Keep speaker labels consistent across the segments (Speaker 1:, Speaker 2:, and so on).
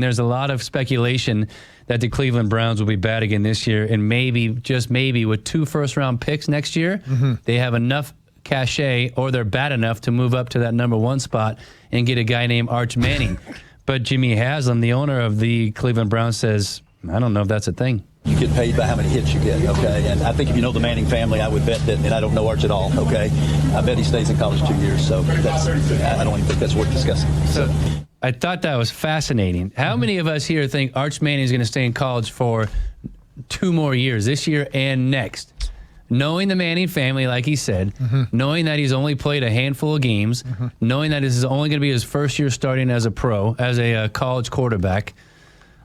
Speaker 1: There's a lot of speculation that the Cleveland Browns will be bad again this year, and maybe, just maybe, with 2 first-round picks next year, they have enough cachet, or they're bad enough to move up to that number 1 spot and get a guy named Arch Manning. But Jimmy Haslam, the owner of the Cleveland Browns, says, I don't know if that's a thing.
Speaker 2: You get paid by how many hits you get, okay? And I think if you know the Manning family, I would bet that, and I don't know Arch at all, okay? I bet he stays in college 2 years, so I don't even think that's worth discussing.
Speaker 1: So I thought that was fascinating. How many of us here think Arch Manning is going to stay in college for 2 more years, this year and next? Knowing the Manning family, like he said, knowing that he's only played a handful of games, knowing that this is only going to be his first year starting as a pro, as a college quarterback,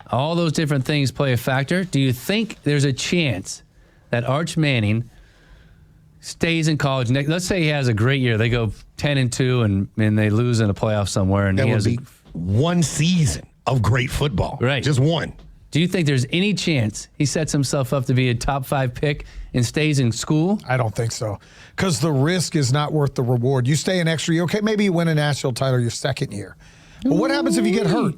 Speaker 1: all those different things play a factor. Do you think there's a chance that Arch Manning stays in college? Let's say he has a great year. They go 10-2 and they lose in a playoff somewhere. And
Speaker 3: that
Speaker 1: he
Speaker 3: would
Speaker 1: has
Speaker 3: be one season of great football.
Speaker 1: Right.
Speaker 3: Just one.
Speaker 1: Do you think there's any chance he sets himself up to be a top 5 pick and stays in school?
Speaker 4: I don't think so, because the risk is not worth the reward. You stay an extra year, okay, maybe you win a national title your second year. But what happens if you get hurt?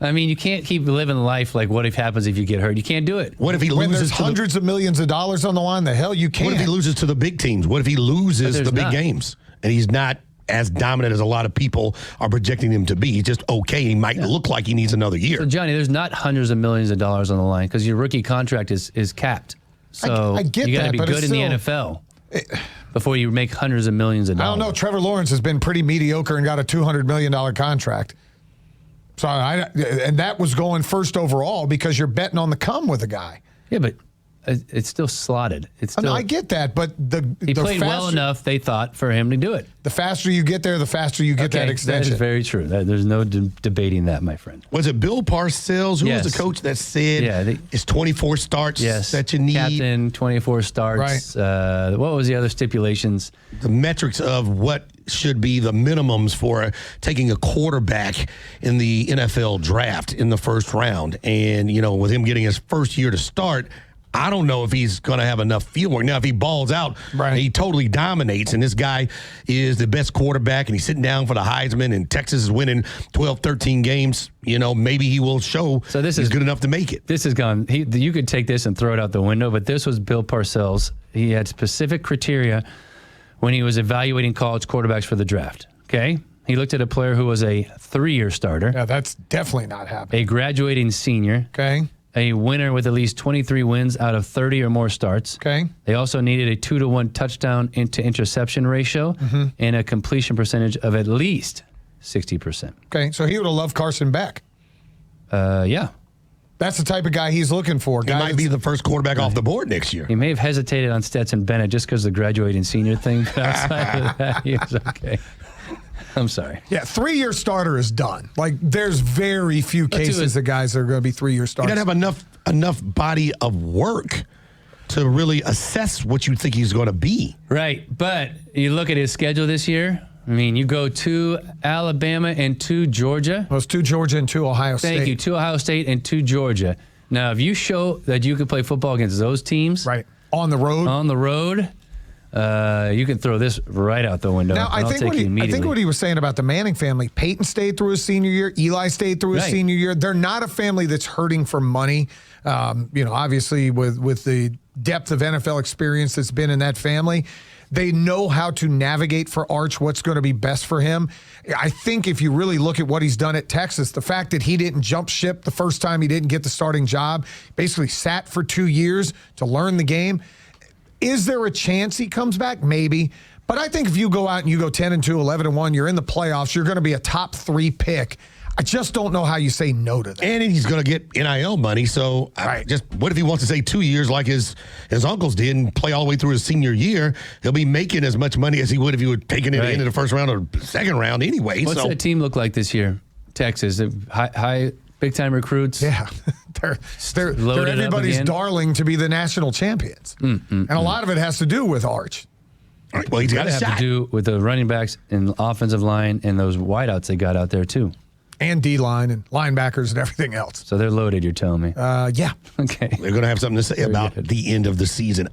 Speaker 1: I mean, you can't keep living life like what if happens if you get hurt. You can't do it.
Speaker 3: What if he
Speaker 4: When
Speaker 3: loses
Speaker 4: there's hundreds of millions of dollars on the line? The hell you can't.
Speaker 3: What if he loses to the big teams? What if he loses the big games and he's not as dominant as a lot of people are projecting him to be? He's just okay. He might look like he needs another year.
Speaker 1: So, Johnny, there's not hundreds of millions of dollars on the line because your rookie contract is capped. So
Speaker 4: I get
Speaker 1: you got to
Speaker 4: that,
Speaker 1: be
Speaker 4: but
Speaker 1: good
Speaker 4: it's
Speaker 1: in the NFL before you make hundreds of millions of dollars.
Speaker 4: I don't know. Trevor Lawrence has been pretty mediocre and got a $200 million contract. So and that was going first overall because you're betting on the come with a guy.
Speaker 1: Yeah, but it's still slotted. It's still,
Speaker 4: I get that, but
Speaker 1: he played well enough, they thought, for him to do it.
Speaker 4: The faster you get there, the faster you get that extension.
Speaker 1: That is very true. There's no debating that, my friend.
Speaker 3: Was it Bill Parcells? Who was the coach that said it's 24 starts that you need?
Speaker 1: Captain, 24 starts. Right. What was the other stipulations?
Speaker 3: The metrics of what should be the minimums for taking a quarterback in the NFL draft in the first round. And, you know, with him getting his first year to start, I don't know if he's going to have enough field work. Now, if he balls out, he totally dominates, and this guy is the best quarterback, and he's sitting down for the Heisman, and Texas is winning 12, 13 games, you know, maybe he will show he's good enough to make it.
Speaker 1: This is gone. You could take this and throw it out the window, but this was Bill Parcells. He had specific criteria when he was evaluating college quarterbacks for the draft, okay? He looked at a player who was a 3-year starter.
Speaker 4: Yeah, that's definitely not happening.
Speaker 1: A graduating senior.
Speaker 4: Okay.
Speaker 1: A winner with at least 23 wins out of 30 or more starts.
Speaker 4: Okay.
Speaker 1: They also needed a 2-to-1 touchdown to interception ratio and a completion percentage of at least 60%.
Speaker 4: Okay, so he would have loved Carson Beck.
Speaker 1: Yeah.
Speaker 4: That's the type of guy he's looking for.
Speaker 3: He might be the first quarterback off the board next year.
Speaker 1: He may have hesitated on Stetson Bennett just because of the graduating senior thing. But outside of that, he was okay. I'm sorry.
Speaker 4: Yeah, 3-year starter is done. Like, there's very few cases of guys that are going to be 3-year starters.
Speaker 3: He doesn't have enough body of work to really assess what you think he's going to be.
Speaker 1: Right, but you look at his schedule this year. I mean, you go to Alabama and to Georgia.
Speaker 4: Well, it's 2 Georgia and 2 Ohio State.
Speaker 1: Thank you, 2 Ohio State and 2 Georgia. Now, if you show that you can play football against those teams.
Speaker 4: Right, on the road.
Speaker 1: You can throw this right out the window.
Speaker 4: Now, I think what he was saying about the Manning family, Peyton stayed through his senior year, Eli stayed through his senior year. They're not a family that's hurting for money. You know, obviously with the depth of NFL experience that's been in that family, they know how to navigate for Arch what's going to be best for him. I think if you really look at what he's done at Texas, the fact that he didn't jump ship the first time he didn't get the starting job, basically sat for 2 years to learn the game. Is there a chance he comes back? Maybe. But I think if you go out and you go 10-2, 11-1, you're in the playoffs, you're going to be a top 3 pick. I just don't know how you say no to that.
Speaker 3: And he's going to get NIL money. So what if he wants to say 2 years like his uncles did and play all the way through his senior year? He'll be making as much money as he would if he would taken it into the first round or second round anyway.
Speaker 1: What's that team look like this year? Texas, high big-time recruits.
Speaker 4: Yeah, they're everybody's darling to be the national champions. And a lot of it has to do with Arch.
Speaker 3: Right, well, he's got a shot.
Speaker 1: To do with the running backs and offensive line and those wideouts they got out there, too.
Speaker 4: And D-line and linebackers and everything else.
Speaker 1: So they're loaded, you're telling me?
Speaker 4: Yeah.
Speaker 1: Okay.
Speaker 3: They're going to have something to say about the end of the season.